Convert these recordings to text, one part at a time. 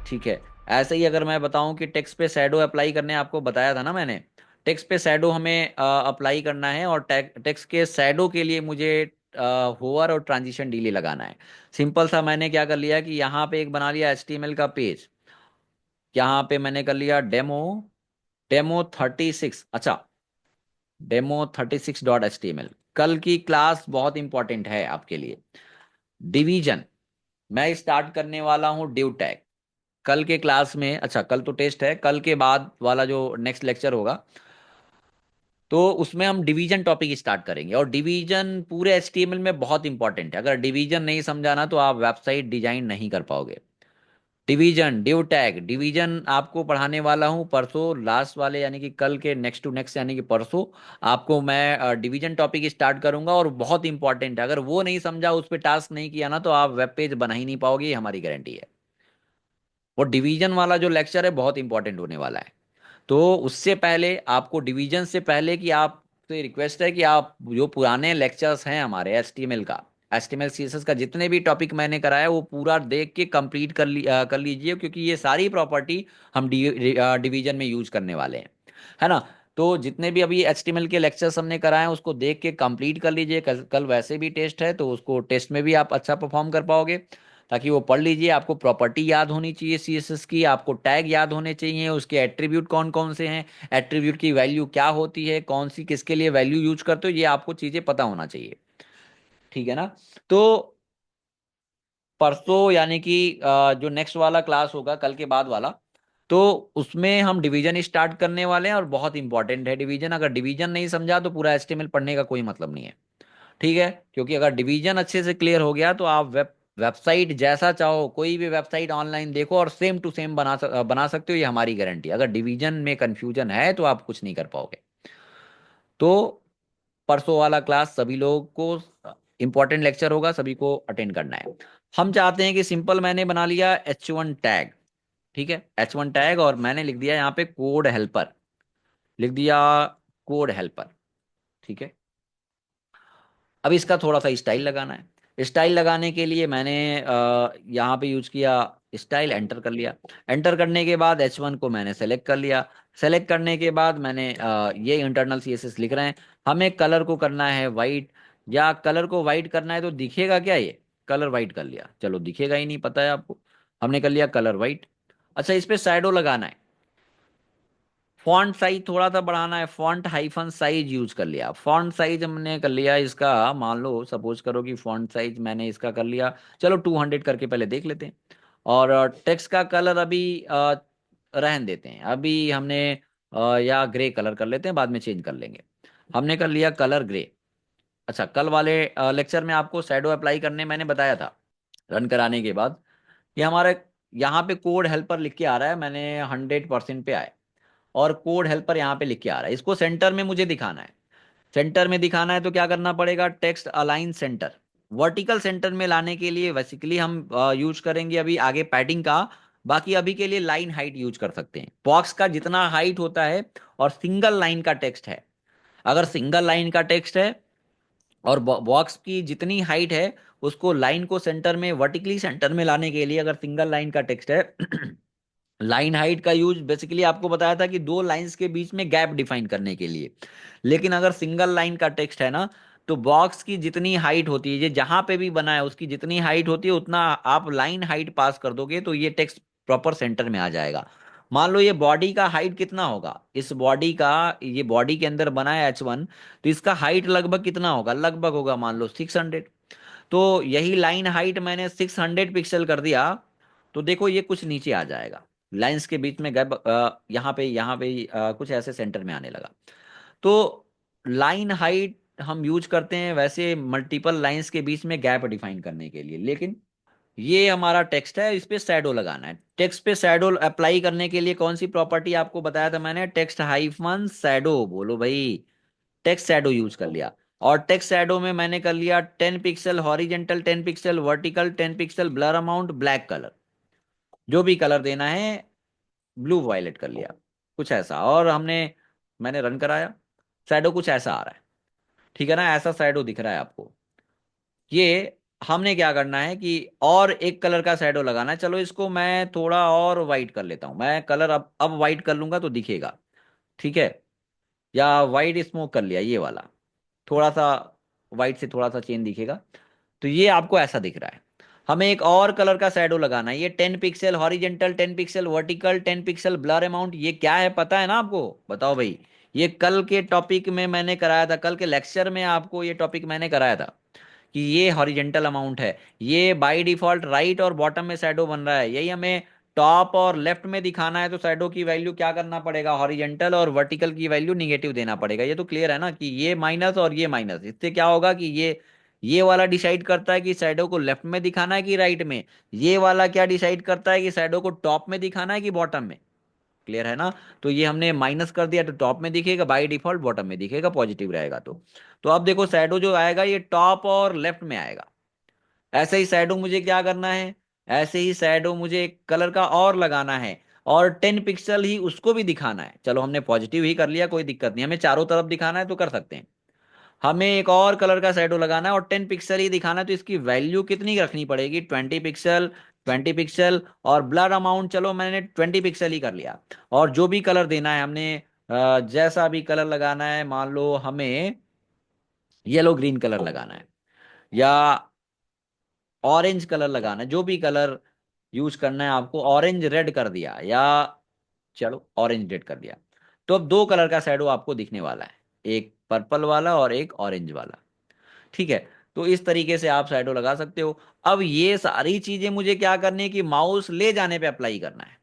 ठीक है। ऐसे ही अगर मैं बताऊं कि टेक्स्ट पे शैडो अप्लाई करने आपको बताया था ना मैंने, टेक्स्ट पे शैडो हमें अप्लाई करना है, और टेक्स्ट के शैडो के लिए मुझे होवर और ट्रांजिशन डिले लगाना है। सिंपल सा मैंने क्या कर लिया कि यहाँ पे एक बना लिया एचटीएमएल का पेज। यहाँ पे मैंने कर लिया डेमो, डेमो 36। अच्छा, demo 36 dot h t m l. कल की क्लास बहुत इंपॉर्टेंट है आपके लिए। डिवीजन, मैं स्टार्ट करने वाला हूँ डिव टैग। कल के क्लास में, अच्छा कल तो टेस्ट है, कल के बाद वाला जो नेक्स्ट लेक्चर होगा तो उसमें हम डिवीजन टॉपिक स्टार्ट करेंगे। और डिवीजन पूरे एचटीएमएल में बहुत इंपॉर्टेंट है। अगर डिवीजन नहीं समझाना तो आप वेबसाइट डिजाइन नहीं कर पाओगे। डिवीजन, डिव टैग, डिवीजन आपको पढ़ाने वाला हूँ परसों लास्ट वाले, यानी कि कल के नेक्स्ट टू नेक्स्ट, यानी कि परसों आपको मैं डिवीजन टॉपिक स्टार्ट करूंगा। और बहुत इंपॉर्टेंट है, अगर वो नहीं समझा, उस पर टास्क नहीं किया ना, तो आप वेब पेज बना ही नहीं पाओगे, ये हमारी गारंटी है। वो डिवीजन वाला जो लेक्चर है बहुत इंपॉर्टेंट होने वाला है। तो उससे पहले आपको, डिवीजन से पहले कि आप, तो ये रिक्वेस्ट है कि आप जो पुराने लेक्चर्स हैं हमारे एचटीएमएल का, एचटीएमएल सीएसएस का जितने भी टॉपिक मैंने कराया वो पूरा देख के कंप्लीट कर लीजिए, क्योंकि ये सारी प्रॉपर्टी हम डिवीजन में यूज करने वाले हैं, है ना। तो जितने भी अभी एचटीएमएल के लेक्चर्स हमने कराए हैं उसको देख के कंप्लीट कर लीजिए। कल वैसे भी टेस्ट है, तो उसको टेस्ट में भी आप अच्छा परफॉर्म कर पाओगे। ताकि वो पढ़ लीजिए। आपको प्रॉपर्टी याद होनी चाहिए सीएसएस की, आपको टैग याद होने चाहिए, उसके एट्रीब्यूट कौन कौन से हैं, एट्रीब्यूट की वैल्यू क्या होती है, कौन सी किसके लिए वैल्यू यूज करते हो, ये आपको चीजें पता होना चाहिए। ठीक है ना। तो परसों यानी कि जो नेक्स्ट वाला क्लास होगा कल के बाद वाला, तो उसमें हम डिवीजन स्टार्ट करने वाले हैं। और बहुत इंपॉर्टेंट है डिवीजन। अगर डिवीजन नहीं समझा तो पूरा एचटीएमएल पढ़ने का कोई मतलब नहीं है। ठीक है, क्योंकि अगर डिवीजन अच्छे से क्लियर हो गया तो आप वेबसाइट जैसा चाहो, कोई भी वेबसाइट ऑनलाइन देखो और सेम टू सेम बना सकते हो, ये हमारी गारंटी। अगर डिवीजन में कंफ्यूजन है तो आप कुछ नहीं कर पाओगे। तो परसों वाला क्लास सभी लोगों को इंपॉर्टेंट लेक्चर होगा, सभी को अटेंड करना है। हम चाहते हैं कि सिंपल, मैंने बना लिया H1 टैग। ठीक है, H1 टैग, और मैंने लिख दिया यहाँ पे कोड हेल्पर, लिख दिया कोड हेल्पर। ठीक है। अब इसका थोड़ा सा स्टाइल लगाना है। स्टाइल लगाने के लिए मैंने यहाँ पे यूज किया स्टाइल, एंटर कर लिया। एंटर करने के बाद H1 को मैंने सेलेक्ट कर लिया। सेलेक्ट करने के बाद मैंने ये इंटरनल सीएसएस लिख रहे हैं। हमें कलर को करना है वाइट, या कलर को वाइट करना है तो दिखेगा क्या, ये कलर वाइट कर लिया, चलो दिखेगा ही नहीं, पता है आपको। हमने कर लिया कलर वाइट। अच्छा, इस पे शैडो लगाना है। फॉन्ट साइज थोड़ा सा बढ़ाना है, फॉन्ट हाइफन साइज यूज कर लिया। फॉन्ट साइज हमने कर लिया इसका, मान लो सपोज करो कि फॉन्ट साइज मैंने इसका कर लिया, चलो 200 करके पहले देख लेते हैं। और टेक्स्ट का कलर अभी रहन देते हैं, अभी हमने या ग्रे कलर कर लेते हैं, बाद में चेंज कर लेंगे। हमने कर लिया कलर ग्रे। अच्छा, कल वाले लेक्चर में आपको शैडो अप्लाई करने मैंने बताया था, रन कराने के बाद ये हमारे यहाँ पे कोड हेल्पर लिख के आ रहा है, मैंने 100% पे आए। और कोड हेल्पर यहाँ पे लिख के आ रहा है, इसको सेंटर में मुझे दिखाना है। सेंटर में दिखाना है तो क्या करना पड़ेगा, text align centre. Vertical centre में लाने के लिए बेसिकली हम यूज करेंगे अभी आगे पैडिंग का। बाकी अभी के लिए लाइन हाइट यूज कर सकते हैं। बॉक्स का जितना हाइट होता है, और सिंगल लाइन का टेक्स्ट है, अगर सिंगल लाइन का टेक्स्ट है और बॉक्स की जितनी हाइट है, उसको लाइन को सेंटर में, वर्टिकली सेंटर में लाने के लिए, अगर सिंगल लाइन का टेक्स्ट है लाइन हाइट का यूज बेसिकली आपको बताया था कि दो लाइंस के बीच में गैप डिफाइन करने के लिए। लेकिन अगर सिंगल लाइन का टेक्स्ट है ना, तो बॉक्स की जितनी हाइट होती है, ये जहां पे भी बना है उसकी जितनी हाइट होती है उतना आप लाइन हाइट पास कर दोगे तो ये टेक्स्ट प्रॉपर सेंटर में आ जाएगा। मान लो ये बॉडी का हाइट कितना होगा, इस बॉडी का, ये बॉडी के अंदर बना है H1, तो इसका हाइट लगभग कितना होगा, लगभग होगा मान लो 600। तो यही लाइन हाइट मैंने 600 पिक्सल कर दिया, तो देखो ये कुछ नीचे आ जाएगा। लाइंस के बीच में गैप यहाँ पे कुछ ऐसे सेंटर में आने लगा। तो लाइन हाइट हम यूज करते हैं वैसे मल्टीपल लाइंस के बीच में गैप डिफाइन करने के लिए। लेकिन ये हमारा टेक्स्ट है, इस पे शैडो लगाना है। टेक्स्ट पे शैडो अप्लाई करने के लिए कौन सी प्रॉपर्टी आपको बताया था मैंने, टेक्स्ट हाइफन शैडो, बोलो भाई। टेक्स्ट शैडो यूज कर लिया। और टेक्स्ट शैडो में मैंने कर लिया 10 pixel horizontal, 10 pixel vertical, 10 pixel blur amount, black colour, जो भी कलर देना है, ब्लू वायलेट कर लिया, कुछ ऐसा। और मैंने रन कराया, शैडो कुछ ऐसा आ रहा है। ठीक है ना, ऐसा शैडो दिख रहा है आपको। ये हमने क्या करना है कि और एक कलर का शैडो लगाना है। चलो इसको मैं थोड़ा और वाइट कर लेता हूं, मैं कलर अब वाइट कर लूंगा तो दिखेगा। ठीक है, या वाइट स्मोक कर लिया ये वाला, थोड़ा सा वाइट से थोड़ा सा चेंज दिखेगा। तो ये आपको ऐसा दिख रहा है। हमें एक और कलर का शैडो लगाना है, ये 10 pixel horizontal, 10 pixel vertical, 10 pixel blur amount, ये क्या है पता है ना आपको? बताओ भाई। ये कल के टॉपिक में मैंने कराया था, कल के लेक्चर में आपको ये टॉपिक मैंने कराया था कि ये हॉरिजेंटल अमाउंट है। ये बाय डिफॉल्ट राइट और बॉटम में शैडो बन रहा है, यही हमें टॉप और लेफ्ट में दिखाना है। तो शैडो की वैल्यू क्या करना पड़ेगा, हॉरिजेंटल और वर्टिकल की वैल्यू निगेटिव देना पड़ेगा। ये तो क्लियर है ना कि ये माइनस और ये माइनस, इससे क्या होगा कि ये वाला डिसाइड करता है कि शैडो को लेफ्ट में दिखाना है कि राइट में। ये वाला क्या डिसाइड करता है कि शैडो को टॉप में दिखाना है कि बॉटम में। क्लियर है ना? तो ये हमने माइनस कर दिया तो टॉप में दिखेगा, बाय डिफॉल्ट बॉटम में दिखेगा, पॉजिटिव रहेगा। तो अब देखो शैडो जो आएगा ये टॉप और लेफ्ट में आएगा। ऐसे ही शैडो मुझे क्या करना है, ऐसे ही शैडो मुझे एक कलर का और लगाना है, और 10 पिक्सल ही उसको भी दिखाना है। चलो हमने पॉजिटिव ही कर लिया, कोई दिक्कत नहीं, हमें चारों तरफ दिखाना है तो कर सकते हैं। हमें एक और कलर का शैडो लगाना है और 10 पिक्सल ही दिखाना है, तो इसकी वैल्यू कितनी रखनी पड़ेगी, 20 पिक्सल, 20 पिक्सल। और ब्लर अमाउंट चलो मैंने 20 पिक्सल ही कर लिया। और जो भी कलर देना है हमने, जैसा भी कलर लगाना है, मान लो हमें येलो ग्रीन कलर लगाना है, या ऑरेंज कलर लगाना है, जो भी कलर यूज करना है आपको, ऑरेंज रेड कर दिया, या चलो ऑरेंज रेड कर दिया। तो अब दो कलर का शैडो आपको दिखने वाला है, एक पर्पल वाला और एक ऑरेंज वाला। ठीक है, तो इस तरीके से आप शैडो लगा सकते हो। अब ये सारी चीजें मुझे क्या करनी है कि माउस ले जाने पे अप्लाई करना है।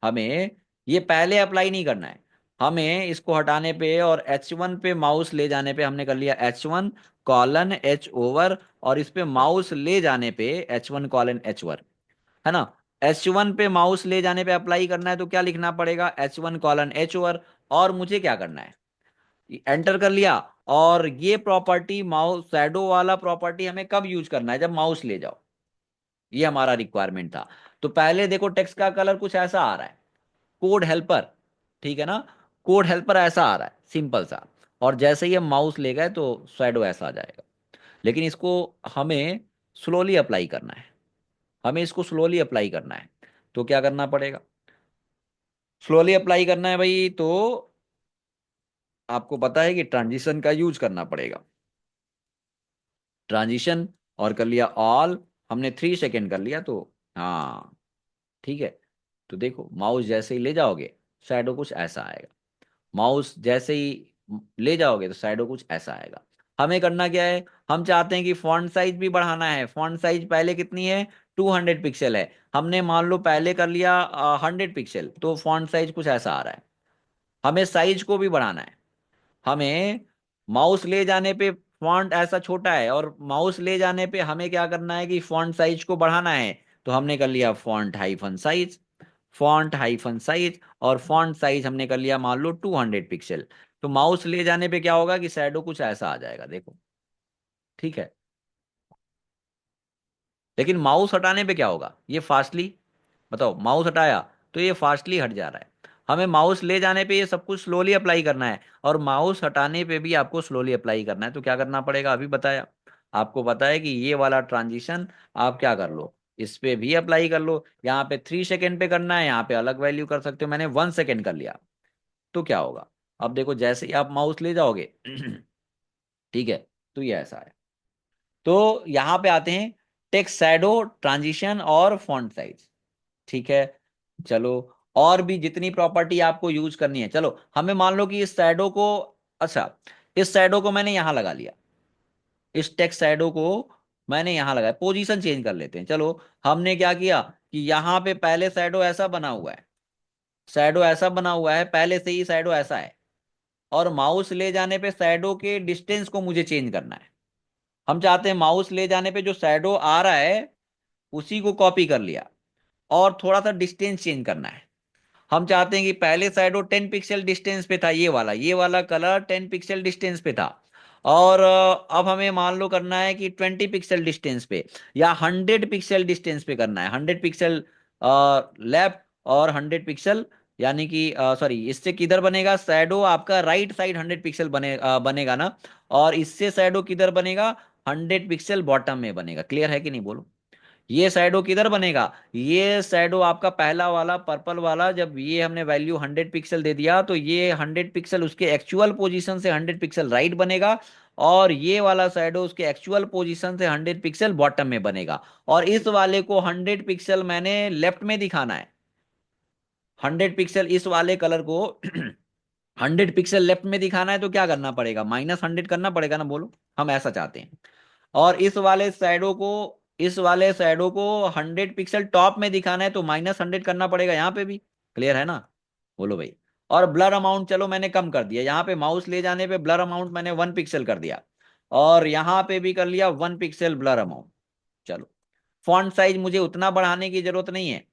हमें ये पहले अप्लाई नहीं करना है, हमें इसको हटाने पे और H1 पे माउस ले जाने पे हमने कर लिया H1 : H ओवर, और इस पे माउस ले जाने पे H1 : H1, है ना? H1 पे माउस ले जाने पे अप्लाई करना है तो क्या लिखना पड़ेगा, H1 : H ओवर। और मुझे क्या करना है, एंटर कर लिया। और ये प्रॉपर्टी माउस शैडो वाला प्रॉपर्टी हमें कब यूज करना है, जब माउस ले जाओ। ये हमारा रिक्वायरमेंट था। तो पहले देखो टेक्स्ट का कलर कुछ ऐसा आ रहा है, कोड हेल्पर, ठीक है ना? कोड हेल्पर ऐसा आ रहा है सिंपल सा। और जैसे ही हम माउस ले गए तो शैडो ऐसा आ जाएगा। लेकिन इसको हमें स्लोली अप्लाई करना है, हमें इसको स्लोली अप्लाई करना है। तो क्या करना पड़ेगा, स्लोली अप्लाई करना है भाई, तो आपको पता है कि ट्रांजिशन का यूज करना पड़ेगा। ट्रांजिशन और कर लिया ऑल, हमने 3 सेकेंड कर लिया तो हाँ ठीक है। तो देखो माउस जैसे ही ले जाओगे शैडो कुछ ऐसा आएगा, माउस जैसे ही ले जाओगे तो शैडो कुछ ऐसा आएगा। हमें करना क्या है, हम चाहते हैं कि फॉन्ट साइज भी बढ़ाना है। फॉन्ट साइज पहले कितनी है, 200 पिक्सल है, हमने मान लो पहले कर लिया 100 पिक्सल, तो फॉन्ट साइज कुछ ऐसा आ रहा है। हमें साइज को भी बढ़ाना है। हमें माउस ले जाने पे फॉन्ट ऐसा छोटा है, और माउस ले जाने पे हमें क्या करना है कि फॉन्ट साइज को बढ़ाना है। तो हमने कर लिया font hyphen size, font hyphen size, और फॉन्ट साइज हमने कर लिया मान लो 200 पिक्सल। तो माउस ले जाने पे क्या होगा कि शैडो कुछ ऐसा आ जाएगा, देखो। ठीक है, लेकिन माउस हटाने पे क्या होगा, ये फास्टली, बताओ माउस हटाया तो ये फास्टली हट जा रहा है। हमें माउस ले जाने पे ये सब कुछ स्लोली अप्लाई करना है, और माउस हटाने पे भी आपको स्लोली अप्लाई करना है। तो क्या करना पड़ेगा, अभी बताया आपको, पता है कि ये वाला ट्रांजिशन आप क्या कर लो, इस पे भी अप्लाई कर लो। यहाँ पे 3 सेकेंड पे करना है, यहाँ पे अलग वैल्यू कर सकते हो, मैंने 1 सेकेंड कर लिया। तो क्या होगा, अब देखो जैसे ही आप माउस ले जाओगे ठीक है, तो ये ऐसा है। तो यहाँ पे आते हैं टेक्स्ट शैडो, ट्रांजिशन और फॉन्ट साइज। ठीक है, चलो और भी जितनी प्रॉपर्टी आपको यूज करनी है, चलो हमें मान लो कि इस शैडो को, अच्छा इस शैडो को मैंने यहां लगा लिया, इस टेक्स्ट शैडो को मैंने यहां लगाया, पोजीशन चेंज कर लेते हैं। चलो हमने क्या किया कि यहाँ पे पहले शैडो ऐसा बना हुआ है, शैडो ऐसा बना हुआ है पहले से ही, शैडो ऐसा है। और माउस ले जाने पे शैडो के डिस्टेंस को मुझे चेंज करना है। हम चाहते हैं माउस ले जाने पे जो शैडो आ रहा है उसी को कॉपी कर लिया, और थोड़ा सा डिस्टेंस चेंज करना है। हम चाहते हैं कि पहले शैडो 10 पिक्सल डिस्टेंस पे था, ये वाला कलर 10 पिक्सल डिस्टेंस पे था। और अब हमें मान लो करना है कि 20 पिक्सल डिस्टेंस पे, या 100 पिक्सल डिस्टेंस पे करना है। 100 पिक्सल लेफ्ट और 100 पिक्सल, यानी कि सॉरी, इससे किधर बनेगा शैडो आपका, राइट साइड 100 पिक्सल बनेगा ना। और इससे शैडो किधर बनेगा, 100 पिक्सल बॉटम में बनेगा। क्लियर है कि नहीं बोलो। ये शैडो किधर बनेगा, ये शैडो आपका पहला वाला पर्पल वाला, जब ये हमने वैल्यू 100 पिक्सल दे दिया तो ये 100 पिक्सल उसके एक्चुअल पोजीशन से 100 पिक्सल राइट बनेगा, और ये वाला शैडो उसके एक्चुअल पोजीशन से 100 पिक्सल बॉटम में बनेगा। और इस वाले को 100 पिक्सल मैंने लेफ्ट में दिखाना है। 100 पिक्सल इस वाले कलर को 100 पिक्सल लेफ्ट में दिखाना है, तो क्या करना पड़ेगा, -100 करना पड़ेगा ना, बोलो। हम ऐसा चाहते हैं। और इस वाले शैडो को 100 पिक्सल टॉप में दिखाना है, तो -100 करना पड़ेगा यहाँ पे भी। क्लियर है ना, बोलो भाई। और ब्लर अमाउंट चलो मैंने कम कर दिया, यहाँ पे माउस ले जाने पे ब्लर अमाउंट मैंने 1 पिक्सल कर दिया, और यहाँ पे भी कर लिया 1 पिक्सल ब्लर अमाउंट। चलो, फॉन्ट साइज मुझे उतना बढ़ाने की जरूरत नहीं है,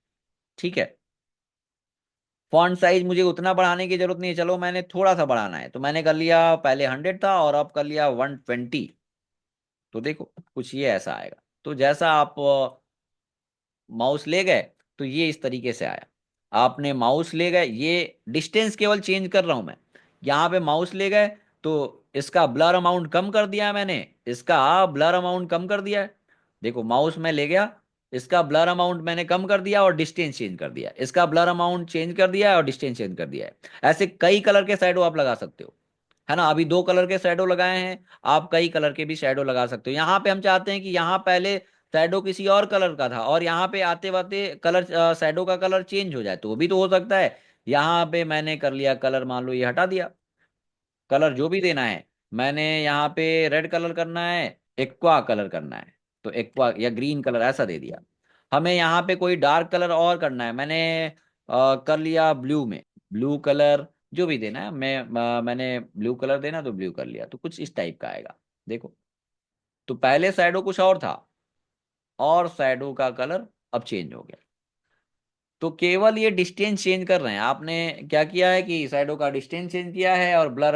ठीक है। फॉन्ट साइज मुझे उतना बढ़ाने की जरूरत नहीं है, चलो मैंने थोड़ा सा बढ़ाना है, तो मैंने कर लिया, पहले 100 था और अब कर लिया 120। तो देखो कुछ ये ऐसा आएगा। तो जैसा आप माउस ले गए तो ये इस तरीके से आया। आपने माउस ले गए, ये डिस्टेंस केवल चेंज कर रहा हूं मैं। यहाँ पे माउस ले गए तो इसका ब्लर अमाउंट कम कर दिया है मैंने, इसका ब्लर अमाउंट कम कर दिया है। देखो माउस में ले गया, इसका ब्लर अमाउंट मैंने कम कर दिया और डिस्टेंस चेंज कर दिया, इसका ब्लर अमाउंट चेंज कर दिया है और डिस्टेंस चेंज कर दिया है। ऐसे कई कलर के शैडो आप लगा सकते हो, है ना। अभी 2 कलर के शैडो लगाए हैं, आप कई कलर के भी शैडो लगा सकते हो। यहाँ पे हम चाहते हैं कि यहाँ पहले शैडो किसी और कलर का था और यहाँ पे आते आते कलर शैडो का कलर चेंज हो जाए, तो वो भी तो हो सकता है। यहाँ पे मैंने कर लिया कलर, मान लो ये हटा दिया, कलर जो भी देना है, मैंने यहाँ पे रेड कलर करना है, एक्वा कलर करना है, तो एक्वा या ग्रीन कलर ऐसा दे दिया। हमें यहाँ पे कोई डार्क कलर और करना है, मैंने कर लिया ब्लू में, ब्लू कलर जो भी देना है, मैंने ब्लू कलर देना तो ब्लू कर लिया, तो कुछ इस टाइप का आएगा। देखो, तो पहले शैडो कुछ और था और शैडो का कलर अब चेंज हो गया। तो केवल ये डिस्टेंस चेंज कर रहे हैं, आपने क्या किया है कि शैडो का डिस्टेंस चेंज किया है, और ब्लर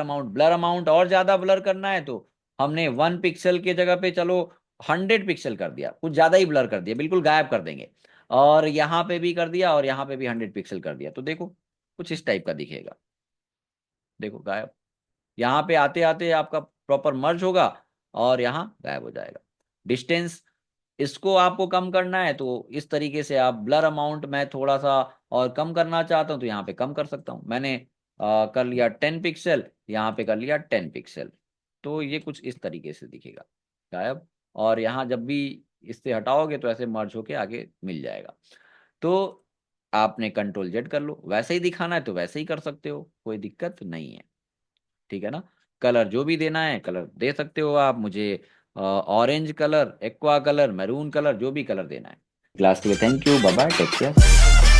अमाउंट और ज्यादा ब्लर करना है तो हमने 1 पिक्सल की जगह पे चलो 100 पिक्सल कर दिया, कुछ ज्यादा ही ब्लर कर दिया, बिल्कुल गायब कर देंगे। और यहाँ पे भी कर दिया और यहाँ पे भी 100 पिक्सल कर दिया, तो देखो कुछ इस टाइप का दिखेगा। देखो गायब, यहाँ पे आते आते आपका प्रॉपर मर्ज होगा और यहाँ गायब हो जाएगा। डिस्टेंस इसको आपको कम करना है तो इस तरीके से आप, ब्लर अमाउंट मैं थोड़ा सा और कम करना चाहता हूँ तो यहाँ पे कम कर सकता हूँ। मैंने कर लिया 10 पिक्सल, यहाँ पे कर लिया 10 पिक्सल, तो ये कुछ इस तरीके से दिखेगा गायब। और यहाँ जब भी इससे हटाओगे तो ऐसे मर्ज होके आगे मिल जाएगा। तो आपने कंट्रोल Z कर लो, वैसे ही दिखाना है तो वैसे ही कर सकते हो, कोई दिक्कत नहीं है, ठीक है ना। कलर जो भी देना है कलर दे सकते हो आप मुझे, orange colour, aqua colour, maroon colour, जो भी कलर देना है। क्लास के लिए thank you, bye bye, take care.